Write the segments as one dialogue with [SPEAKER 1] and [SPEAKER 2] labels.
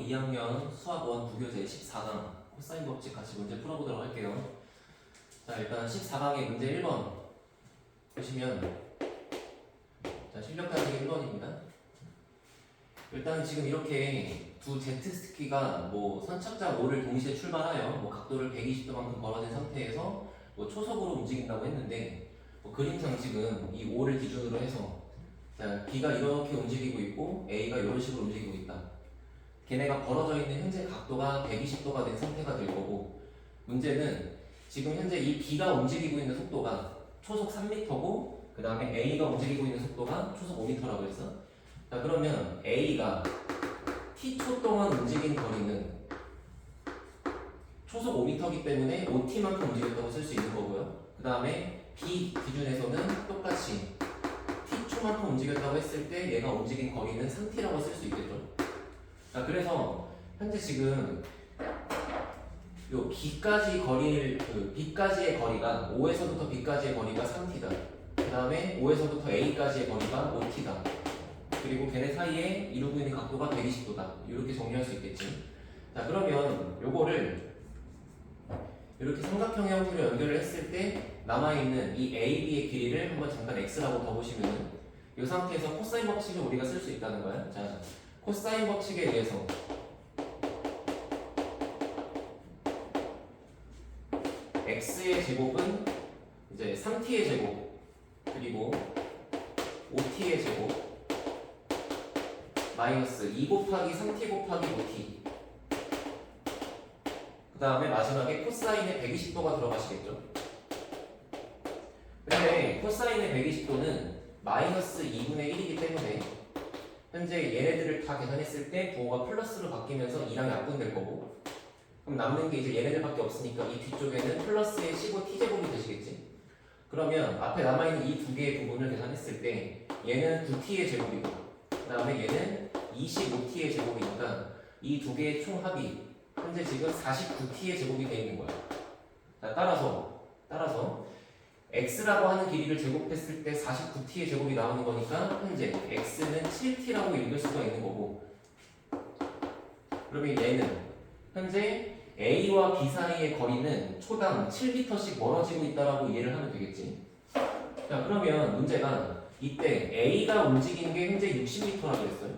[SPEAKER 1] 2학년 수학 1 부교재 14강 코사인 법칙 같이 문제 풀어보도록 할게요. 자, 일단 14강의 문제 1번 보시면, 자, 실력하기 1번입니다. 일단 지금 이렇게 두 제트스키가 선착장 5를 동시에 출발하여 각도를 120도만큼 벌어진 상태에서 초속으로 움직인다고 했는데, 그림상 지금 이 5를 기준으로 해서, 자, B가 이렇게 움직이고 있고 A가 이런 식으로 움직이고 있다. 걔네가 벌어져 있는 현재 각도가 120도가 된 상태가 될 거고, 문제는 지금 현재 이 B가 움직이고 있는 속도가 초속 3m고 그 다음에 A가 움직이고 있는 속도가 초속 5m라고 했어. 자, 그러면 A가 t초 동안 움직인 거리는 초속 5m이기 때문에 5t만큼 움직였다고 쓸 수 있는 거고요. 그 다음에 B 기준에서는 똑같이 t초만큼 움직였다고 했을 때 얘가 움직인 거리는 3t라고 쓸 수 있겠죠. 자, 그래서 현재 지금 요 B까지 거리를 B까지의 거리가 5에서부터 B까지의 거리가 3t다. 그 다음에 5에서부터 A까지의 거리가 5t다. 그리고 걔네 사이에 이루고 있는 각도가 120도다. 이렇게 정리할 수 있겠지. 자, 그러면 요거를 이렇게 삼각형 형태로 연결을 했을 때 남아있는 이 AB의 길이를 한번 잠깐 X라고 더 보시면 이 상태에서 코사인 법칙을 우리가 쓸 수 있다는 거야. 자, 코사인 법칙에 의해서 x의 제곱은 이제 3t의 제곱 그리고 5t의 제곱 마이너스 2 곱하기 3t 곱하기 5t, 그 다음에 마지막에 코사인의 120도가 들어가시겠죠. 근데 코사인의 120도는 마이너스 2분의 1이기 때문에 현재 얘네들을 다 계산했을 때 부호가 플러스로 바뀌면서 2랑 약분될 거고, 그럼 남는 게 이제 얘네들밖에 없으니까 이 뒤쪽에는 플러스의 15t제곱이 되시겠지. 그러면 앞에 남아있는 이 두 개의 부분을 계산했을 때 얘는 9t의 제곱이고 그 다음에 얘는 25t의 제곱이니까 이 두 개의 총합이 현재 지금 49t의 제곱이 되어 있는 거야. 자, 따라서 x라고 하는 길이를 제곱했을 때 49t의 제곱이 나오는 거니까 현재 x는 7t라고 읽을 수가 있는 거고, 그러면 얘는 현재 A와 B 사이의 거리는 초당 7m씩 멀어지고 있다라고 이해를 하면 되겠지. 자, 그러면 문제가 이때 A가 움직인 게 현재 60m라고 했어요.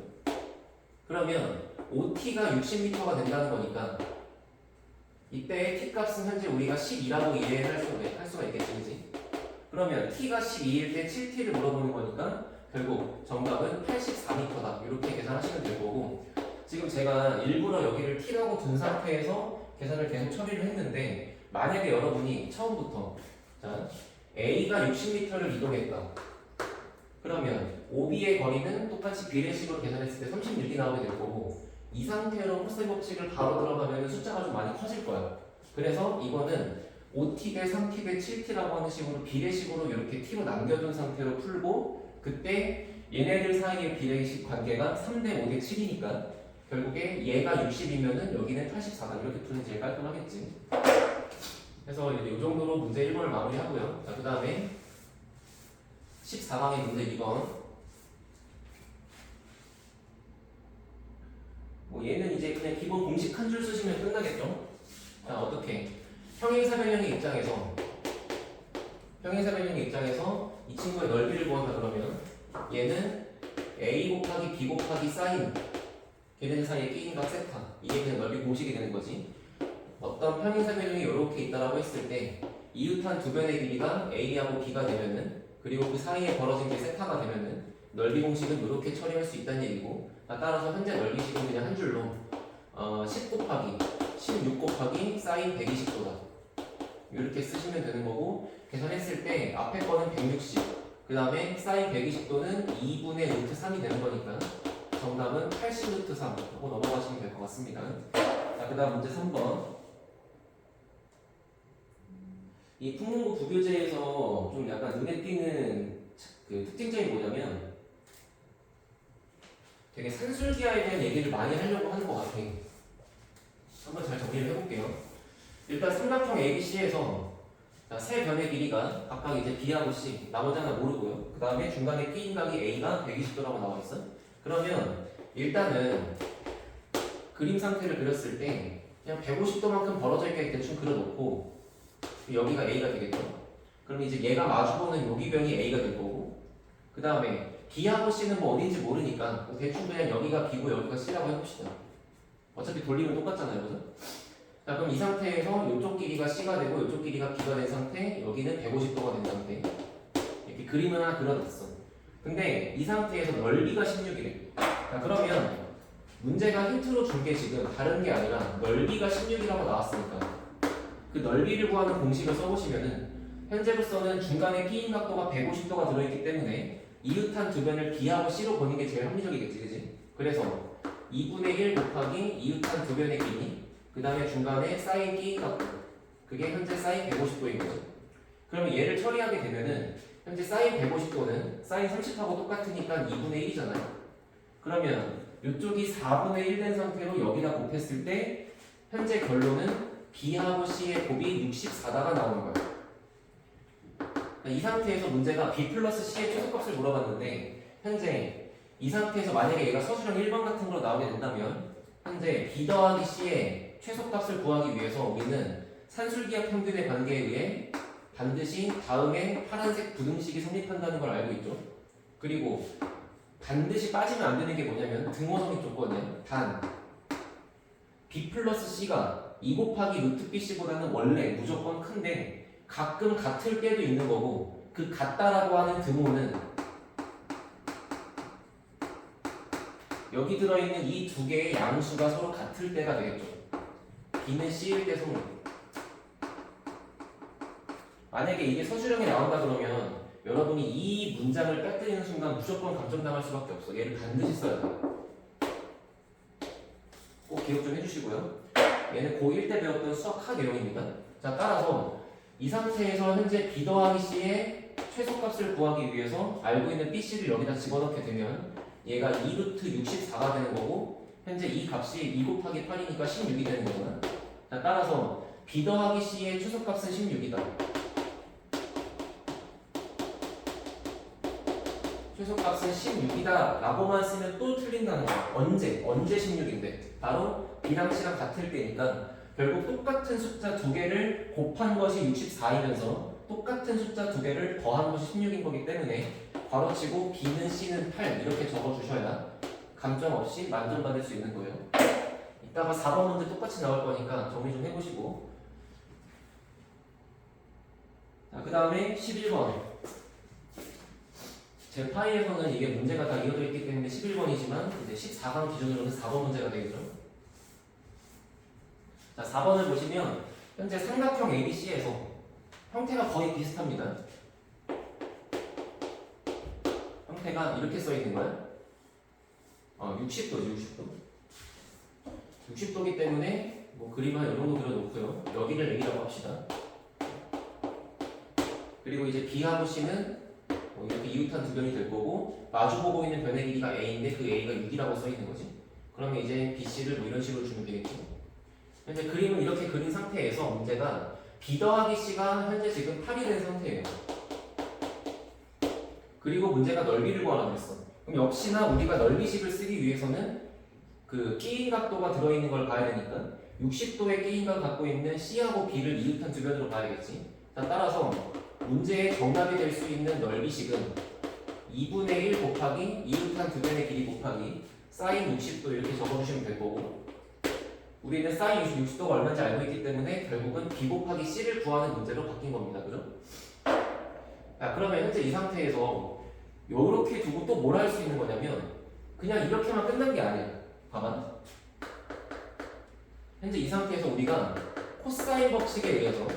[SPEAKER 1] 그러면 OT가 60m가 된다는 거니까 이때의 T값은 현재 우리가 12라고 이해할 수가 있겠지, 그치? 그러면 T가 12일 때 7T를 물어보는 거니까 결국 정답은 84m다. 이렇게 계산하시면 될 거고, 지금 제가 일부러 여기를 T라고 둔 상태에서 계산을 계속 처리를 했는데, 만약에 여러분이 처음부터 자, A가 60m를 이동했다. 그러면 OB의 거리는 똑같이 비례식으로 계산했을 때 36이 나오게 될 거고, 이 상태로 코사인 법칙을 바로 들어가면 숫자가 좀 많이 커질 거야. 그래서 이거는 5t 대 3t 대 7t라고 하는 식으로 비례식으로 이렇게 t로 남겨둔 상태로 풀고, 그때 얘네들 사이의 비례식 관계가 3대 5대 7이니까 결국에 얘가 60이면은 여기는 84다. 이렇게 푸는 게 제일 깔끔하겠지. 그래서 이제 이 정도로 문제 1번을 마무리하고요. 자, 그 다음에 14강의 문제 2번. 얘는 이제 그냥 기본 공식 한 줄 쓰시면 끝나겠죠? 자, 어떻게? 평행사변형의 입장에서 이 친구의 넓이를 구한다 그러면 얘는 A 곱하기 B 곱하기 사인 걔네들 사이에 끼인 각 세타, 이게 그냥 넓이 공식이 되는 거지. 어떤 평행사변형이 이렇게 있다라고 했을 때 이웃한 두 변의 길이가 A하고 B가 되면은, 그리고 그 사이에 벌어진 게 세타가 되면은 넓이 공식은 이렇게 처리할 수 있다는 얘기고, 따라서 현재 넓이식은 그냥 한 줄로 10 곱하기 16 곱하기 사인 120도다. 이렇게 쓰시면 되는 거고, 계산했을 때 앞에 거는 160, 그 다음에 사인 120도는 2분의 루트 3이 되는 거니까 정답은 80 루트 3 하고 넘어가시면 될 것 같습니다. 자, 그 다음 문제 3번. 이 풍문고 부교재에서 좀 약간 눈에 띄는 그 특징점이 뭐냐면 되게 산술기하에 대한 얘기를 많이 하려고 하는 것 같아. 한번 잘 정리를 해볼게요. 일단 삼각형 ABC에서 세 변의 길이가 각각 이제 B하고 C, 나머지 하나 모르고요. 그 다음에 중간에 끼인 각이 A가 120도라고 나와 있어. 그러면 일단은 그림 상태를 그렸을 때 그냥 150도만큼 벌어져 있게 대충 그려놓고 여기가 A가 되겠죠. 그럼 이제 얘가 마주보는 여기변이 A가 될 거고 그 다음에 B하고 C는 뭐 어딘지 모르니까 대충 그냥 여기가 B고 여기가 C라고 해봅시다. 어차피 돌리면 똑같잖아요, 그죠? 자, 그럼 이 상태에서 이쪽 길이가 C가 되고 이쪽 길이가 B가 된 상태, 여기는 150도가 된 상태. 이렇게 그림을 하나 그려놨어. 근데 이 상태에서 넓이가 16이래. 자, 그러면 문제가 힌트로 준 게 지금 다른 게 아니라 넓이가 16이라고 나왔으니까 그 넓이를 구하는 공식을 써보시면은 현재로서는 중간에 끼인 각도가 150도가 들어있기 때문에 이웃한 두 변을 B하고 C로 보는 게 제일 합리적이겠지, 그지? 그래서 2분의 1 곱하기 이웃한 두 변의 길이 그 다음에 중간에 사인 끼인 각도 그게 현재 사인 150도인 거죠. 그러면 얘를 처리하게 되면은 현재 사인 150도는 사인 30하고 똑같으니까 2분의 1이잖아요. 그러면 이쪽이 4분의 1 된 상태로 여기다 곱했을 때 현재 결론은 B하고 C의 곱이 64다가 나오는 거예요. 이 상태에서 문제가 B 플러스 C의 최소값을 물어봤는데 현재 이 상태에서 만약에 얘가 서술형 1번 같은 걸로 나오게 된다면 현재 B 더하기 C의 최소값을 구하기 위해서 우리는 산술기하 평균의 관계에 의해 반드시 다음에 파란색 부등식이 성립한다는 걸 알고 있죠. 그리고 반드시 빠지면 안 되는 게 뭐냐면 등호성립 조건이에요. 단 B 플러스 C가 2 곱하기 루트 BC보다는 원래 무조건 큰데 가끔 같을 때도 있는 거고 그 같다라고 하는 등호는 여기 들어있는 이 두 개의 양수가 서로 같을 때가 되겠죠. B는 C일 때 성립. 만약에 이게 서술형에 나온다 그러면 여러분이 이 문장을 빼뜨리는 순간 무조건 감점당할 수밖에 없어. 얘를 반드시 써야 돼. 꼭 기억 좀 해주시고요. 얘는 고1 때 배웠던 수학 하 내용입니다. 자, 따라서 이 상태에서 현재 B 더하기 C의 최소값을 구하기 위해서 알고 있는 BC를 여기다 집어넣게 되면 얘가 2루트 64가 되는 거고 현재 이 값이 2 곱하기 8이니까 16이 되는 거잖아. 자, 따라서 B 더하기 C의 최소값은 16이다. 최소값은 16이다 라고만 쓰면 또 틀린다는 거야. 언제 16인데 바로 B랑 C랑 같을 때니까 결국 똑같은 숫자 두 개를 곱한 것이 64이면서 똑같은 숫자 두 개를 더한 것이 16인 거기 때문에 괄호치고 B는 C는 8 이렇게 적어주셔야 감점 없이 만점 받을 수 있는 거예요. 이따가 4번 문제 똑같이 나올 거니까 정리 좀 해보시고. 자, 그 다음에 11번. 제 파이에서는 이게 문제가 다 이어져 있기 때문에 11번이지만 이제 14강 기준으로는 4번 문제가 되겠죠. 자, 4번을 보시면 현재 삼각형 ABC에서 형태가 거의 비슷합니다. 형태가 이렇게 써 있는 거야. 60도죠, 60도. 60도기 때문에 뭐 그림 한 이 정도 그려놓고요. 여기를 A라고 합시다. 그리고 이제 B하고 C는 이렇게 이웃한 두 변이 될 거고 마주보고 있는 변의 길이가 A인데 그 A가 6이라고 써 있는 거지. 그러면 이제 BC를 뭐 이런 식으로 주면 되겠죠. 현재 그림을 이렇게 그린 상태에서 문제가 B 더하기 C가 현재 지금 8이 된 상태예요. 그리고 문제가 넓이를 구하라고 했어. 그럼 역시나 우리가 넓이식을 쓰기 위해서는 그 끼인 각도가 들어있는 걸 봐야 되니까 60도의 끼인각을 갖고 있는 C하고 B를 이웃한 두 변으로 봐야겠지. 자, 따라서 문제의 정답이 될 수 있는 넓이식은 2분의 1 곱하기 이웃한 두 변의 길이 곱하기 사인 60도 이렇게 적어주시면 될 거고 우리는 사인 60도가 얼마인지 알고 있기 때문에 결국은 B 곱하기 C를 구하는 문제로 바뀐 겁니다. 그죠? 자, 그러면 현재 이 상태에서 요렇게 두고 또 뭘 할 수 있는 거냐면 그냥 이렇게만 끝난 게 아니야. 봐봐. 현재 이 상태에서 우리가 코사인 법칙에 의해서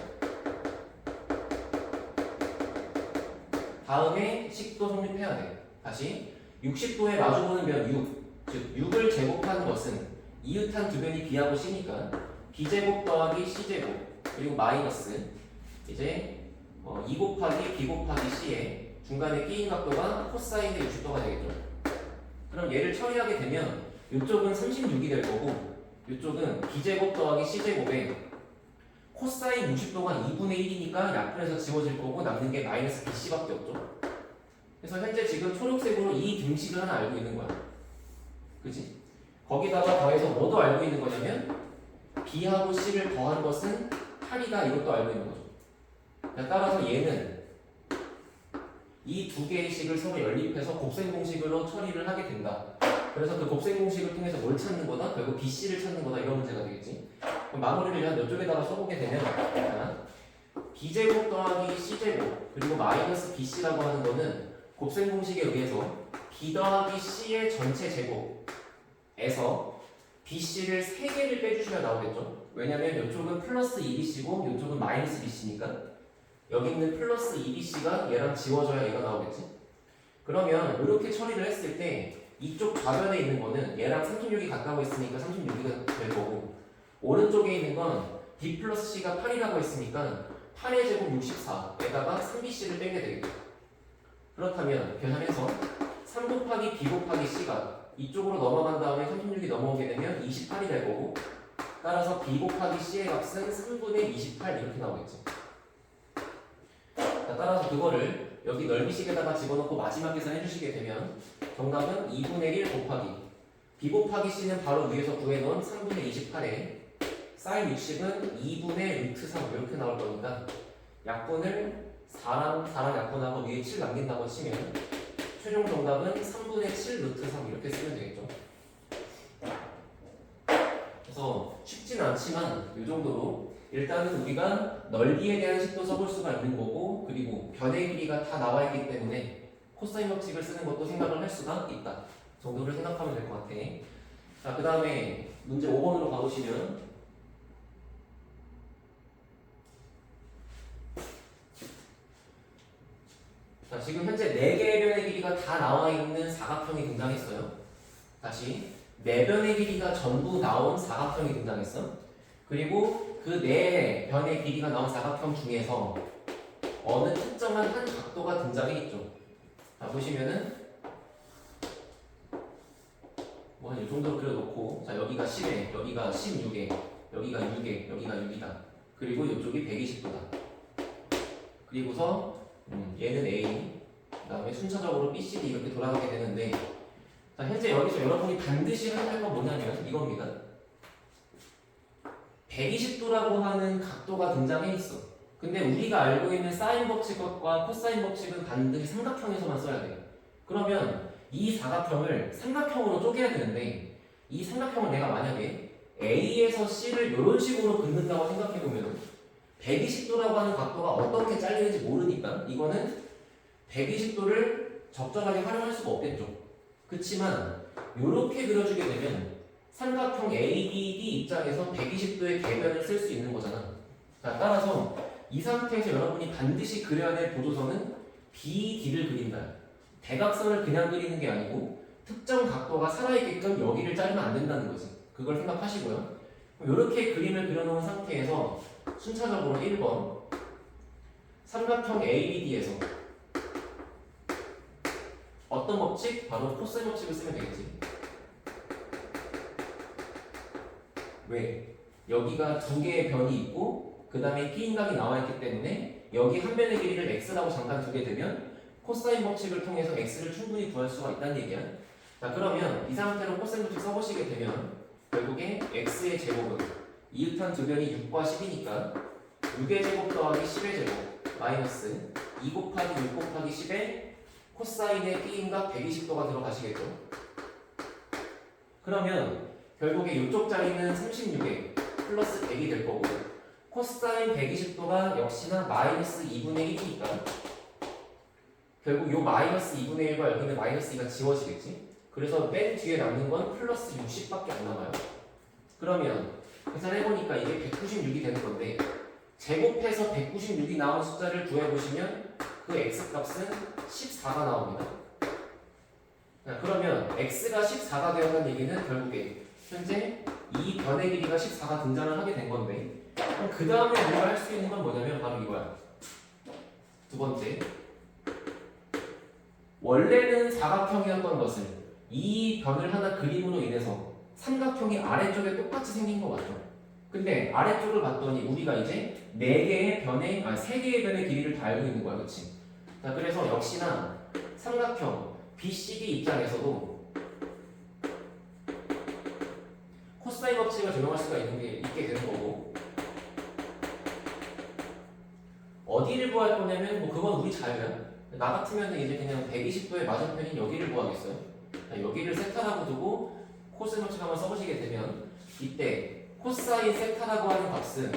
[SPEAKER 1] 다음에 식도 성립해야 돼. 다시 60도에 마주보는 변 6, 즉 6을 제곱한 것은 이웃한 두 변이 B하고 C니까 B제곱 더하기 C제곱 그리고 마이너스 이제 2 곱하기 B 곱하기 C에 중간에 끼인 각도가 코사인의 60도가 되겠죠. 그럼 얘를 처리하게 되면 이쪽은 36이 될 거고 이쪽은 B제곱 더하기 C제곱에 코사인 60도가 2분의 1이니까 약분해서 지워질 거고 남는 게 마이너스 BC밖에 없죠. 그래서 현재 지금 초록색으로 이 등식을 하나 알고 있는 거야. 그치? 거기다가 더해서 뭐도 알고 있는 거냐면 B하고 C를 더한 것은 8이다 이것도 알고 있는 거죠. 따라서 얘는 이 두 개의 식을 서로 연립해서 곱셈 공식으로 처리를 하게 된다. 그래서 그 곱셈 공식을 통해서 뭘 찾는 거다? 결국 BC를 찾는 거다 이런 문제가 되겠지. 그럼 마무리를 한 이쪽에다가 써보게 되면 B제곱 더하기 C제곱 그리고 마이너스 BC라고 하는 거는 곱셈 공식에 의해서 B 더하기 C의 전체 제곱에서 BC를 3개를 빼주시면 나오겠죠. 왜냐면 이쪽은 플러스 2BC고 이쪽은 마이너스 BC니까 여기 있는 플러스 2BC가 얘랑 지워져야 얘가 나오겠지. 그러면 이렇게 처리를 했을 때 이쪽 좌변에 있는 거는 얘랑 36이 가까워 있으니까 36이가 될 거고 오른쪽에 있는 건 B 플러스 C가 8이라고 했으니까 8의 제곱 64에다가 3BC를 빼게 되겠죠. 그렇다면 계산해서 3 곱하기 B 곱하기 C가 이쪽으로 넘어간 다음에 36이 넘어오게 되면 28이 될 거고 따라서 B 곱하기 C의 값은 3분의 28 이렇게 나오겠지. 자, 따라서 그거를 여기 넓이식에다가 집어넣고 마지막 계산 해주시게 되면 정답은 2분의 1 곱하기 B 곱하기 C는 바로 위에서 구해놓은 3분의 28에 사인 60은 2분의 루트 3 이렇게 나올 거니까 약분을 4랑 약분하고 위에 7 남긴다고 치면 최종 정답은 3분의 7 루트 3 이렇게 쓰면 되겠죠. 그래서 쉽진 않지만 이 정도로 일단은 우리가 넓이에 대한 식도 써볼 수가 있는 거고 그리고 변의 길이가 다 나와 있기 때문에 코사인 법칙을 쓰는 것도 생각을 할 수가 있다 정도를 생각하면 될 것 같아. 자, 그 다음에 문제 5번으로 가보시면 자, 지금 현재 4개의 변의 길이가 다 나와 있는 사각형이 등장했어요. 다시 4변의 길이가 전부 나온 사각형이 등장했어. 그리고 그 4변의 길이가 나온 사각형 중에서 어느 특정한 한 각도가 등장해 있죠. 자, 보시면은 뭐 이 정도로 그려놓고 자, 여기가 10에 여기가 16에 여기가 6에 여기가 6이다. 그리고 이쪽이 120도다. 그리고서 얘는 A 그 다음에 순차적으로 B, C, D 이렇게 돌아가게 되는데 자, 현재 여기서 여러분이 반드시 해야 할 건 뭐냐면 이겁니다. 120도라고 하는 각도가 등장해 있어. 근데 우리가 알고 있는 사인 법칙과 코사인 법칙은 반드시 삼각형에서만 써야 돼요. 그러면 이 사각형을 삼각형으로 쪼개야 되는데 이 삼각형을 내가 만약에 A에서 C를 이런 식으로 긋는다고 생각해보면 120도라고 하는 각도가 어떻게 잘리는지 모르니까 이거는 120도를 적절하게 활용할 수가 없겠죠. 그렇지만 이렇게 그려주게 되면 삼각형 ABD 입장에서 120도의 궤변을 쓸 수 있는 거잖아. 자, 따라서 이 상태에서 여러분이 반드시 그려야 될 보조선은 BD를 그린다. 대각선을 그냥 그리는 게 아니고 특정 각도가 살아있게끔 여기를 자르면 안 된다는 거지. 그걸 생각하시고요. 이렇게 그림을 그려놓은 상태에서 순차적으로 1번 삼각형 ABD에서 어떤 법칙? 바로 코사인 법칙을 쓰면 되겠지. 왜? 여기가 두 개의 변이 있고 그 다음에 P인각이 나와있기 때문에 여기 한 변의 길이를 X라고 잠깐 두게 되면 코사인 법칙을 통해서 X를 충분히 구할 수가 있다는 얘기야. 자, 그러면 이 상태로 코사인 법칙 써보시게 되면 결국에 X의 제곱은 이웃한 두 변이 6과 10이니까 6의 제곱 더하기 10의 제곱 마이너스 2 곱하기 6 곱하기 10에 코사인의 B인각 120도가 들어가시겠죠. 그러면 결국에 이쪽 자리는 36에 플러스 100이 될 거고 코사인 120도가 역시나 마이너스 2분의 1이니까 결국 요 마이너스 2분의 1과 여기는 마이너스 2가 지워지겠지. 그래서 맨 뒤에 남는 건 플러스 60밖에 안 남아요. 그러면 계산해보니까 이게 196이 되는 건데 제곱해서 196이 나온 숫자를 구해보시면 그 x값은 14가 나옵니다. 자, 그러면 x가 14가 되었다는 얘기는 결국에 현재 이 변의 길이가 14가 등장을 하게 된 건데 그럼 그 다음에 우리가 할 수 있는 건 뭐냐면 바로 이거야. 두 번째, 원래는 사각형이었던 것을 이 변을 하나 그림으로 인해서 삼각형이 아래쪽에 똑같이 생긴 거 맞죠? 근데 아래쪽을 봤더니 우리가 이제 3개의 변의 길이를 다 알고 있는 거야, 그렇지? 자, 그래서 역시나 삼각형 BCD 입장에서도 코사인 법칙을 적용할 수가 있게 되는 거고, 어디를 구할 거냐면 뭐 그건 우리 자유야. 나 같으면 이제 그냥 120도의 맞은편인 여기를 구하겠어요. 여기를 세타라고 두고 코사인 법칙 한번 써보시게 되면 이때 코사인 세타라고 하는 값은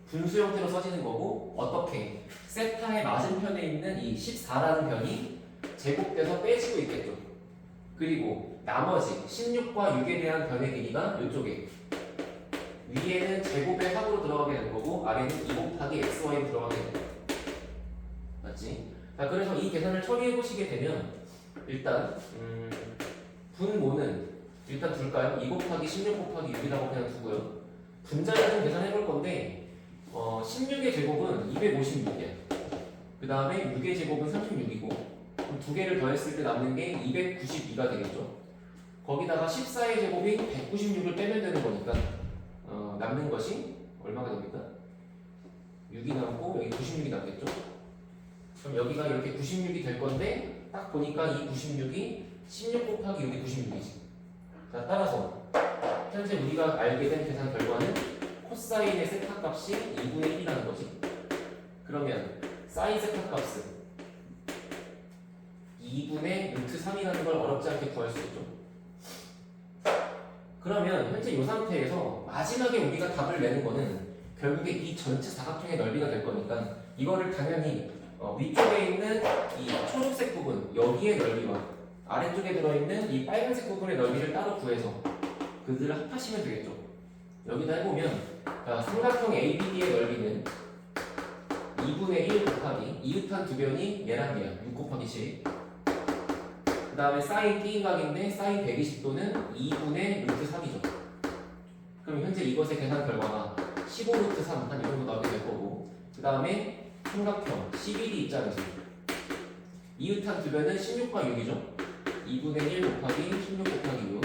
[SPEAKER 1] 분수 형태로 써지는 거고, 어떻게 세타의 맞은편에 있는 이 14라는 변이 제곱돼서 빼지고 있겠죠. 그리고 나머지 16과 6에 대한 변의 길이가 이쪽에 위에는 제곱의 합으로 들어가게 될 거고 아래는 2 곱하기 xy로 들어가게 될 거예요. 맞지? 자, 그래서 이 계산을 처리해 보시게 되면 일단 분모는 일단 둘까요? 2 곱하기 16 곱하기 6이라고 그냥 두고요. 분자를 좀 계산해 볼 건데 16의 제곱은 256이야. 그 다음에 6의 제곱은 36이고 두 개를 더했을 때 남는 게 292가 되겠죠. 거기다가 14의 제곱이 196을 빼면 되는 거니까 남는 것이 얼마가 됩니까? 6이 남고 여기 96이 남겠죠. 그럼 여기가 이렇게 96이 될 건데 딱 보니까 이 96이 16 곱하기 6이 96이지. 자, 따라서 현재 우리가 알게 된 계산 결과는 코사인의 세타 값이 2분의 1이라는 거지. 그러면 사인 세타 값은 2분의 루트 3이라는 걸 어렵지 않게 구할 수 있죠. 그러면 현재 이 상태에서 마지막에 우리가 답을 내는 거는 결국에 이 전체 사각형의 넓이가 될 거니까 이거를 당연히 위쪽에 있는 이 초록색 부분 여기의 넓이와 아래쪽에 들어있는 이 빨간색 부분의 넓이를 따로 구해서 그들을 합하시면 되겠죠. 여기다 해보면 삼각형 ABD의 넓이는 2분의 1 곱하기 이웃한 두 변이 얘랑 얘야 6 곱하기 7. 그 다음에 사인 T각인데 사인 120도는 2분의 루트 3이죠. 그럼 현재 이것의 계산 결과가 15 루트 3 한 이 정도 나오게 될 거고, 그 다음에 삼각형 CBD 입장에서 이웃한 두 변은 16과 6이죠. 2분의 1 곱하기 16 곱하기 6.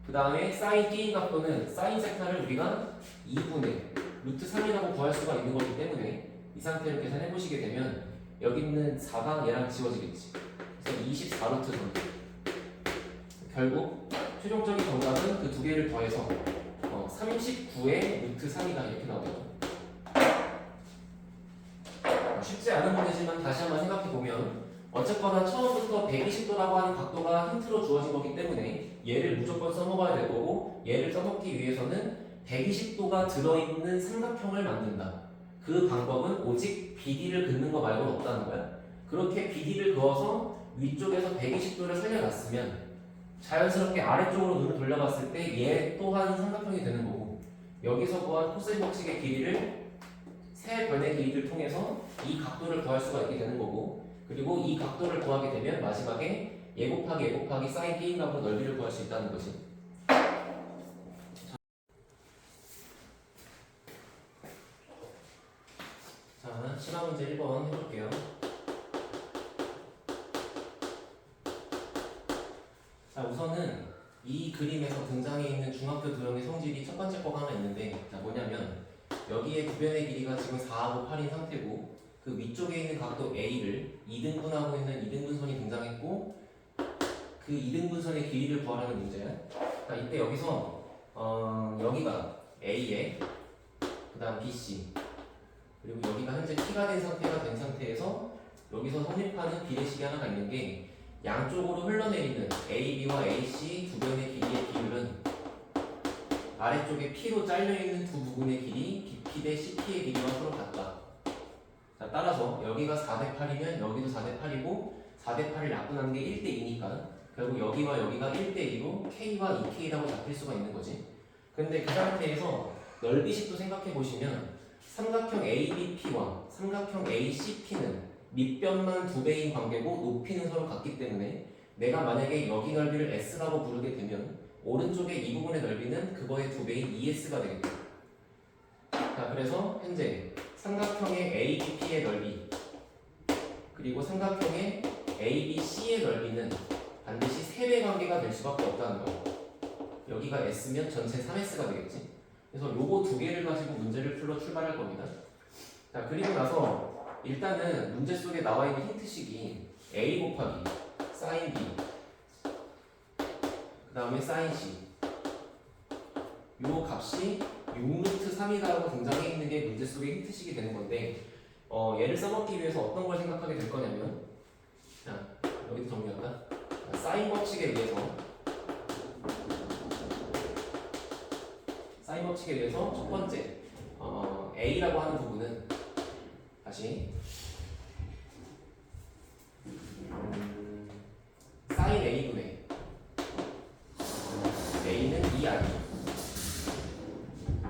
[SPEAKER 1] 그 다음에 사인 T 각도는 사인 세타를 우리가 2분의 루트 3이라고 구할 수가 있는 거기 때문에 이 상태로 계산해 보시게 되면 여기 있는 4가 얘랑 지워지겠지. 그래서 24루트 3. 결국 최종적인 정답은 그 두 개를 더해서 39의 루트 3이다 이렇게 나오죠. 쉽지 않은 문제지만 다시 한번 생각해 보면 어쨌거나 처음부터 120도라고 하는 각도가 힌트로 주어진 거기 때문에 얘를 무조건 써먹어야 될 거고, 얘를 써먹기 위해서는 120도가 들어있는 삼각형을 만든다. 그 방법은 오직 BD를 긋는 거 말고는 없다는 거야. 그렇게 BD를 그어서 위쪽에서 120도를 살려놨으면 자연스럽게 아래쪽으로 눈을 돌려봤을 때 얘 또한 삼각형이 되는 거고, 여기서 구한 코사인 법칙의 길이를 세 변의 길이를 통해서 이 각도를 구할 수가 있게 되는 거고, 그리고 이 각도를 구하게 되면 마지막에 예 곱하기 사인 T값으로 넓이를 구할 수 있다는 거지. 자, 시간 문제 1번 해볼게요. 자, 우선은 이 그림에서 등장해 있는 중학교 도형의 성질이 첫 번째 거가 하나 있는데, 자, 뭐냐면 여기에 두 변의 길이가 지금 4하고 8인 상태고, 그 위쪽에 있는 각도 A를 2등분하고 있는 2등분선이 등장했고, 그 2등분선의 길이를 구하라는 문제야. 자, 이때 여기서 여기가 A에 그 다음 BC, 그리고 여기가 현재 T가 된 상태가 된 상태에서 여기서 성립하는 비례식이 하나가 있는 게, 양쪽으로 흘러내리는 AB와 AC 두 변의 길이의 비율은 아래쪽에 P로 잘려있는 두 부분의 길이 BP 대 CP의 길이와 서로 같다. 자, 따라서 여기가 4대 8이면 여기도 4대 8이고 4대 8을 약분하는 게 1대 2니까 결국 여기와 여기가 1대 2로 K와 2K라고 잡힐 수가 있는 거지. 근데 그 상태에서 넓이식도 생각해 보시면 삼각형 ABP와 삼각형 ACP는 밑변만 2배인 관계고 높이는 서로 같기 때문에 내가 만약에 여기 넓이를 S라고 부르게 되면 오른쪽에 이 부분의 넓이는 그거의 2배인 ES가 되겠다. 자, 그래서 현재 삼각형의 ABP의 넓이 그리고 삼각형의 ABC의 넓이는 반드시 3배 관계가 될 수밖에 없다는 거예요. 여기가 S면 전체 3S가 되겠지. 그래서 요거 두 개를 가지고 문제를 풀러 출발할 겁니다. 자, 그리고 나서 일단은 문제 속에 나와 있는 힌트식이 A 곱하기 사인 B 그 다음에 사인 C, 요 값이 6루트 3이라고 등장해 있는 게 문제 속의 힌트식이 되는 건데 얘를 써먹기 위해서 어떤 걸 생각하게 될 거냐면 자 여기도 정리할까? 사인 법칙에 의해서 첫 번째 A라고 하는 부분은 다시 사인 A분의 A는 2R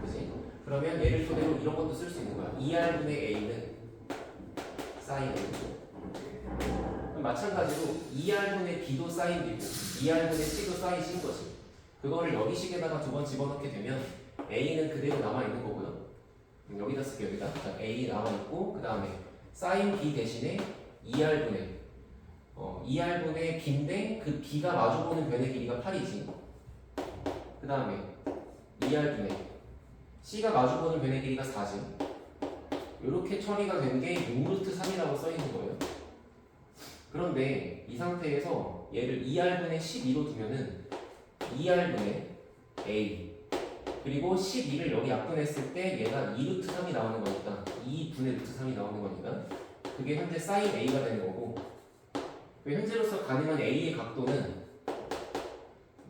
[SPEAKER 1] 그치? 그러면 얘를 토대로 이런 것도 쓸 수 있는 거야 2R분의 A는 사인 A 마찬가지로 2R분의 B도 사인 B고 2R분의 C도 사인 C인 거지 그거를 여기식에다가 두 번 집어넣게 되면 A는 그대로 남아있는 거고요 여기다 쓸게요 여기다 자, A 남아있고 그 다음에 사인 B 대신에 2R분의 2R분의 B인데 그 B가 마주보는 변의 길이가 8이지 그 다음에 2R분의 C가 마주보는 변의 길이가 4지 이렇게 처리가 된 게 6루트 3이라고 써있는 거예요 그런데 이 상태에서 얘를 2R분의 12로 두면은 2R분의 A 그리고 12를 여기 약분했을 때 얘가 2루트 3이 나오는 거니까 2분의 루트 3이 나오는 거니까 그게 현재 사인 A가 되는 거고 현재로서 가능한 A의 각도는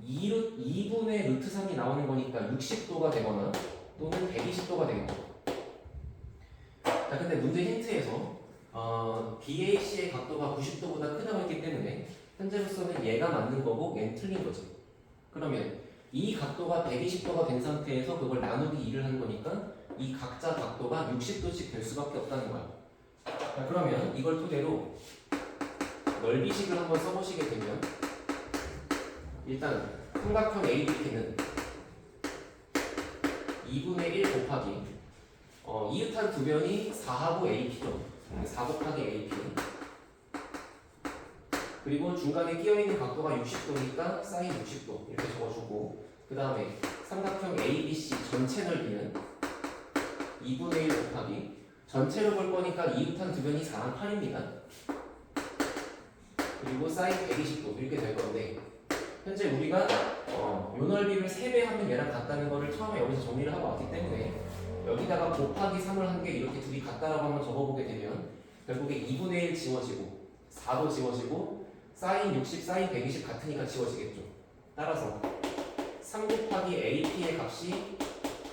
[SPEAKER 1] 2분의 루트 3이 나오는 거니까 60도가 되거나 또는 120도가 되겠죠 자 근데 문제 힌트에서 BAC의 각도가 90도보다 크다고 했기 때문에 현재로서는 얘가 맞는 거고 얘는 틀린 거지 그러면 이 각도가 120도가 된 상태에서 그걸 나누기 2를 하는 거니까 이 각자 각도가 60도씩 될 수밖에 없다는 거야 자 그러면 이걸 토대로 넓이식을 한번 써보시게 되면 일단 삼각형 ABP는 2분의 1 곱하기 이웃한 두 변이 4하고 AP죠 4 곱하기 AP 그리고 중간에 끼어있는 각도가 60도니까 사인 60도 이렇게 적어주고 그 다음에 삼각형 ABC 전체 넓이는 2분의 1 곱하기 전체로 볼 거니까 이웃한 두 변이 4랑 8입니다 그리고 사인 120도 이렇게 될 건데 현재 우리가 요 넓이를 3배 하면 얘랑 같다는 거를 처음에 여기서 정리를 하고 왔기 때문에 여기다가 곱하기 3을 한 게 이렇게 둘이 같다라고 한번 적어보게 되면 결국에 2분의 1 지워지고 4도 지워지고 사인 60, 사인 120 같으니까 지워지겠죠 따라서 3 곱하기 AP의 값이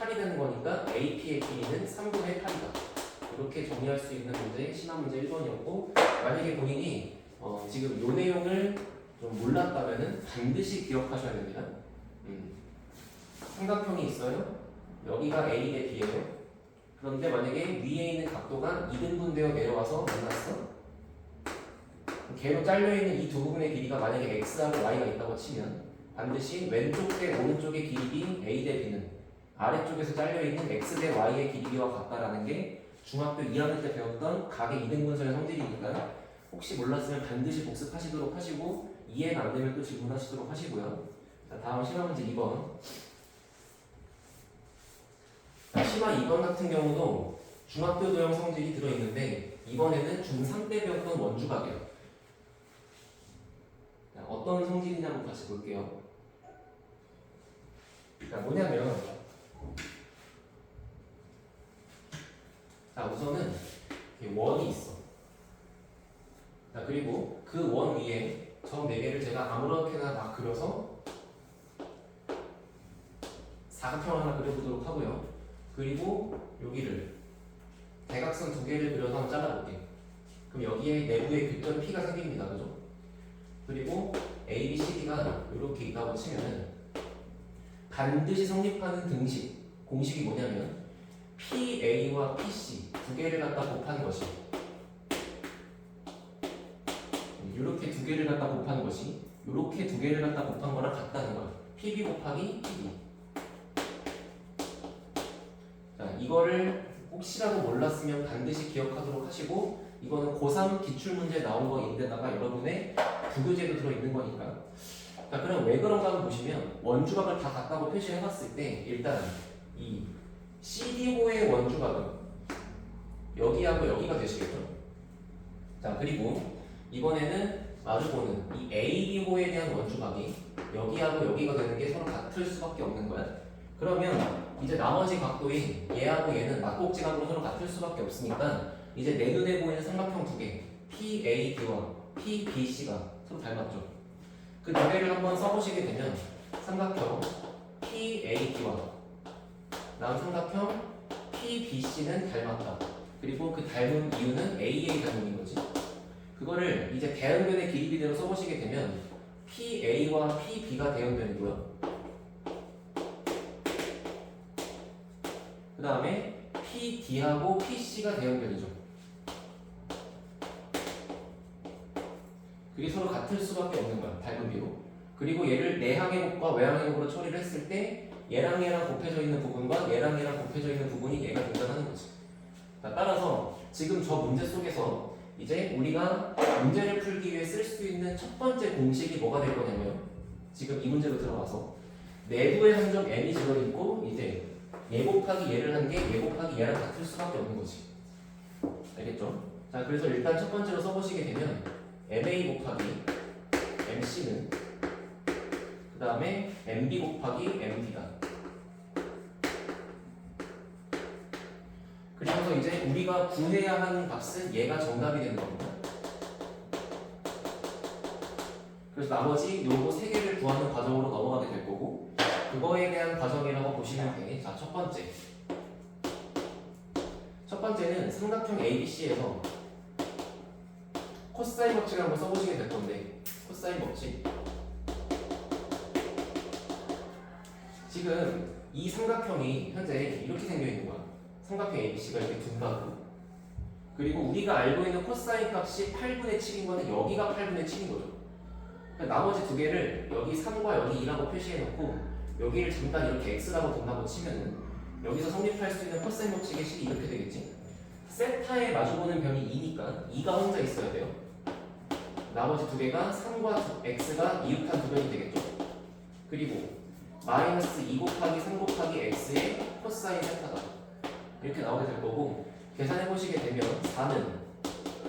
[SPEAKER 1] 8이 되는 거니까 AP의 길이는 3분의 8이다 이렇게 정리할 수 있는 문제 시난 문제 1번이었고 만약에 본인이 지금 요 내용을 좀 몰랐다면은 반드시 기억하셔야 됩니다. 삼각형이 있어요. 여기가 A 대 B예요. 그런데 만약에 위에 있는 각도가 2등분되어 내려와서 만났어. 개로 잘려있는 이 두 부분의 길이가 만약에 X하고 Y가 있다고 치면 반드시 왼쪽 대 오른쪽의 길이인 A 대 B는 아래쪽에서 잘려있는 X 대 Y의 길이와 같다라는 게 중학교 2학년 때 배웠던 각의 2등분선의 성질이니까 혹시 몰랐으면 반드시 복습하시도록 하시고 이해가 안 되면 또 질문하시도록 하시고요. 자, 다음 심화 문제 2번. 자, 심화 2번 같은 경우도 중학교 도형 성질이 들어있는데 이번에는 중3 때 배웠던 원주각이에요. 자, 어떤 성질이냐 한번 같이 볼게요. 자, 뭐냐면 자, 우선은 이렇게 원이 있어. 자, 그리고 그 원 위에 점 4개를 제가 아무렇게나 막 그려서 사각형 하나 그려보도록 하고요. 그리고 여기를 대각선 2개를 그려서 한번 잘라볼게요. 그럼 여기에 내부에 교점 P가 생깁니다. 그죠? 그리고 A, B, C, D가 이렇게 있다고 치면은 반드시 성립하는 등식, 공식이 뭐냐면 PA와 PC 2개를 갖다 곱하는 것이 이렇게 2개를 갖다 곱하는 것이 이렇게 2개를 갖다 곱한 거랑 같다는 거야. PB 곱하기 PB. 자, 이거를 혹시라도 몰랐으면 반드시 기억하도록 하시고 이거는 고3 기출문제 나온 거인데다가 여러분의 부교재도 들어있는 거니까 자, 그럼 왜 그런가 한번 보시면 원주각을 다 같다고 표시해봤을 때 일단 이 CD호의 원주각은 여기하고 여기가 되시겠죠? 자, 그리고 이번에는 마주보는 이 AB호에 대한 원주각이 여기하고 여기가 되는 게 서로 같을 수밖에 없는 거야. 그러면 이제 나머지 각도인 얘하고 얘는 막곡지각으로 서로 같을 수밖에 없으니까 이제 내 눈에 보이는 삼각형 두 개 PAD와 PBC가 서로 닮았죠. 그 두 개를 한번 써보시게 되면 삼각형 PAD와 다음 삼각형 PBC는 닮았다. 그리고 그 닮은 이유는 AA 닮음인 거지. 그거를 이제 대응변의 길이 비대로 써보시게 되면 PA와 PB가 대응변이고요. 그 다음에 PD하고 PC가 대응변이죠. 그게 서로 같을 수밖에 없는 거야, 닮음비로. 그리고 얘를 내항의 곱과 외항의 곱으로 처리를 했을 때 얘랑 얘랑 곱해져 있는 부분과 얘랑 얘랑 곱해져 있는 부분이 얘가 등장하는 거지. 따라서 지금 저 문제 속에서 이제 우리가 문제를 풀기 위해 쓸 수 있는 첫 번째 공식이 뭐가 될 거냐면 지금 이 문제로 들어가서 내부의 한 점 n이 들어있고 이제 얘 곱하기 얘를 한 게 얘 곱하기 얘랑 같을 수밖에 없는 거지. 알겠죠? 자, 그래서 일단 첫 번째로 써보시게 되면 MA 곱하기 MC는 그 다음에 MB 곱하기 MD다. 그래서 이제 우리가 구해야 하는 값은 얘가 정답이 되는 겁니다. 그래서 나머지 요거 세 개를 구하는 과정으로 넘어가게 될 거고 그거에 대한 과정이라고 보시면 돼. 자, 첫 번째. 첫 번째는 삼각형 ABC에서 코사인 법칙을 한번 써보시게 될 건데 코사인 법칙. 지금 이 삼각형이 현재 이렇게 생겨 있는 거야. 삼각형 ABC가 이렇게 둔다고. 그리고 우리가 알고 있는 코사인 값이 8분의 7인 거는 여기가 8분의 7인 거죠. 그러니까 나머지 두 개를 여기 3과 여기 2라고 표시해 놓고 여기를 잠깐 이렇게 x라고 둔다고 치면은 여기서 성립할 수 있는 코사인 법칙의 식이 이렇게 되겠지. 세타에 마주보는 변이 2니까 2가 혼자 있어야 돼요. 나머지 두 개가 3과 x가 이웃한 두 변이 되겠죠. 그리고 마이너스 2 곱하기 3 곱하기 x의 코사인 세타다. 이렇게 나오게 될 거고 계산해 보시게 되면 4는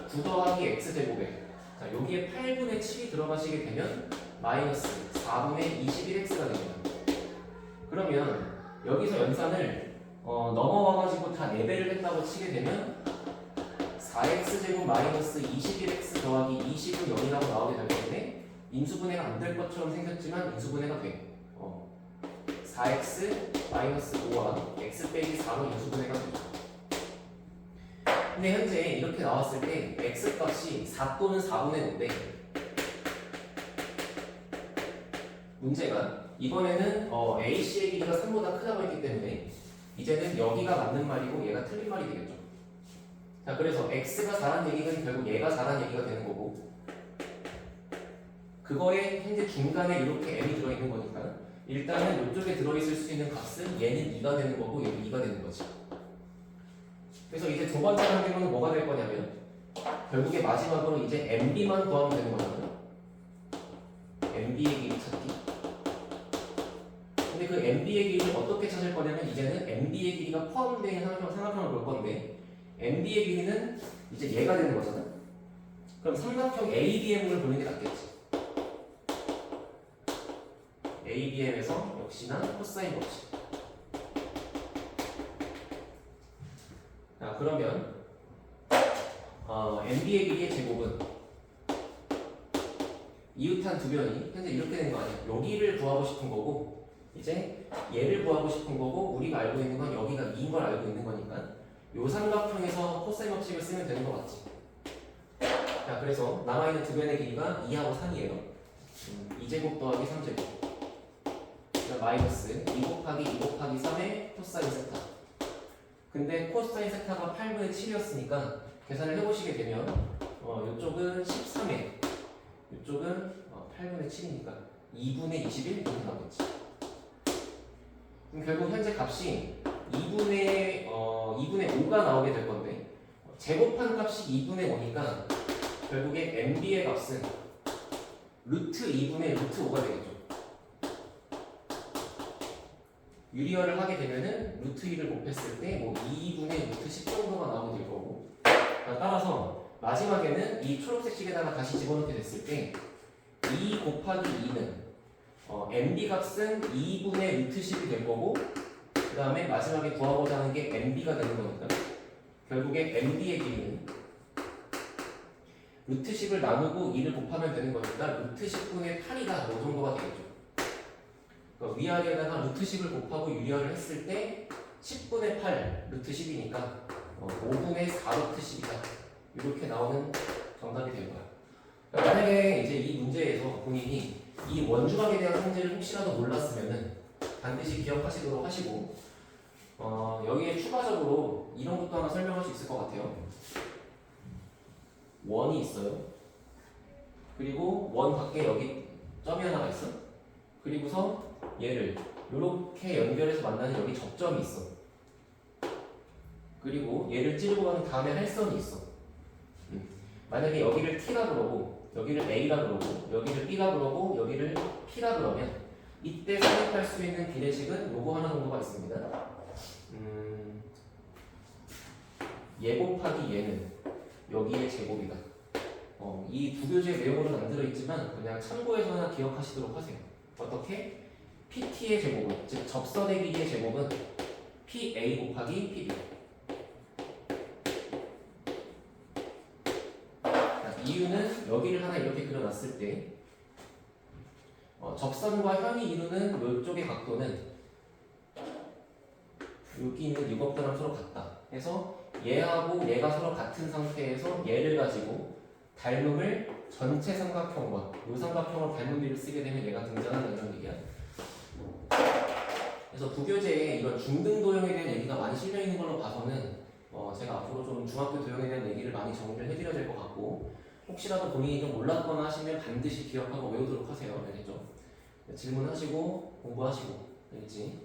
[SPEAKER 1] 9 더하기 x제곱에 자, 여기에 8분의 7이 들어가시게 되면 마이너스 4분의 21x가 됩니다. 그러면 여기서 연산을 넘어와가지고 다 4배를 했다고 치게 되면 4x제곱 마이너스 21x 더하기 20은 0이라고 나오게 될 건데 인수분해가 안 될 것처럼 생겼지만 인수분해가 돼. 4x 마이너스 5와 x 빼기 4로 인수분해가 됩니다. 근데 현재 이렇게 나왔을 때 x 값이 4 또는 4분의 5인데 문제가 이번에는 AC의 길이가 3보다 크다고 했기 때문에 이제는 여기가 맞는 말이고 얘가 틀린 말이 되겠죠. 자, 그래서 x가 4란 얘기는 결국 얘가 4란 얘기가 되는 거고 그거에 현재 중간에 이렇게 m이 들어있는 거니까 일단은 이쪽에 들어있을 수 있는 값은 얘는 2가 되는 거고 얘는 2가 되는 거지. 그래서 이제 두 번째 단계로는 뭐가 될 거냐면 결국에 마지막으로 이제 MB만 구하면 되는 거잖아요. MB의 길이 찾기. 근데 그 MB의 길이를 어떻게 찾을 거냐면 이제는 MB의 길이가 포함되어 있는 삼각형을 볼 건데 MB의 길이는 이제 얘가 되는 거잖아. 그럼 삼각형 ABM을 보는 게 낫겠지. ABM에서 역시나 코사인 법칙. 자, 그러면 MB의 길이의 제곱은 이웃한 두 변이 현재 이렇게 된 거 아니야. 여기를 구하고 싶은 거고 이제 얘를 구하고 싶은 거고 우리가 알고 있는 건 여기가 2인 걸 알고 있는 거니까 요 삼각형에서 코사인 법칙을 쓰면 되는 거 맞지? 자, 그래서 남아있는 두 변의 길이가 2하고 3이에요. 2제곱 더하기 3제곱 마이너스 2 곱하기 2 곱하기 3의 코사인 세타. 근데 코사인 세타가 8분의 7이었으니까 계산을 해보시게 되면 이쪽은 13에 이쪽은 8분의 7이니까 2분의 21 이렇게 나오겠지. 그럼 결국 현재 값이 2분의 5가 나오게 될 건데 제곱한 값이 2분의 5니까 결국에 MB의 값은 루트 2분의 루트 5가 되겠죠. 유리화를 하게 되면은 루트 2를 곱했을 때 뭐 2분의 루트 10 정도가 나오게 될 거고 따라서 마지막에는 이 초록색 식에다가 다시 집어넣게 됐을 때 2 곱하기 2는 MB 값은 2분의 루트 10이 될 거고 그 다음에 마지막에 구하고자 하는 게 MB가 되는 거니까 결국에 MB의 길이는 루트 10을 나누고 2를 곱하면 되는 거니까 루트 10분의 8이다. 이 정도가 되겠죠. 그러니까 위아래에다가 루트 10을 곱하고 유리화를 했을 때 10분의 8 루트 10이니까 5분의 4 루트 10이다. 이렇게 나오는 정답이 될 거야. 그러니까 만약에 이제 이 문제에서 본인이 이 원주각에 대한 성질을 혹시라도 몰랐으면은 반드시 기억하시도록 하시고 여기에 추가적으로 이런 것도 하나 설명할 수 있을 것 같아요. 원이 있어요. 그리고 원 밖에 여기 점이 하나가 있어. 그리고서 얘를 이렇게 연결해서 만나는 여기 접점이 있어. 그리고 얘를 찌르고 간 다음에 할선이 있어. 만약에 여기를 T라 그러고 여기를 A라 그러고 여기를 B라 그러고 여기를 P라 그러면 이때 성립할 수 있는 비례식은 요거 하나 정도가 있습니다. 얘 곱하기 얘는 여기의 제곱이다. 이 두 교재의 내용으로는 안 들어있지만 그냥 참고해서나 기억하시도록 하세요. 어떻게? PT의 제곱은, 즉 접선의 길이의 제곱은 PA 곱하기 PB. 이유는 여기를 하나 이렇게 그려놨을 때 접선과 현이 이루는 이쪽의 각도는 여기 있는 이 것들랑 서로 같다. 그래서 얘하고 얘가 서로 같은 상태에서 얘를 가지고 닮음을 전체 삼각형과 이 삼각형을 닮음비를 쓰게 되면 얘가 등장하는 이런 얘기야. 그래서 부교재에 이런 중등 도형에 대한 얘기가 많이 실려 있는 걸로 봐서는 제가 앞으로 좀 중학교 도형에 대한 얘기를 많이 정리를 해드려야 될 것 같고 혹시라도 본인이 좀 몰랐거나 하시면 반드시 기억하고 외우도록 하세요. 알겠죠? 질문하시고 공부하시고 알겠지?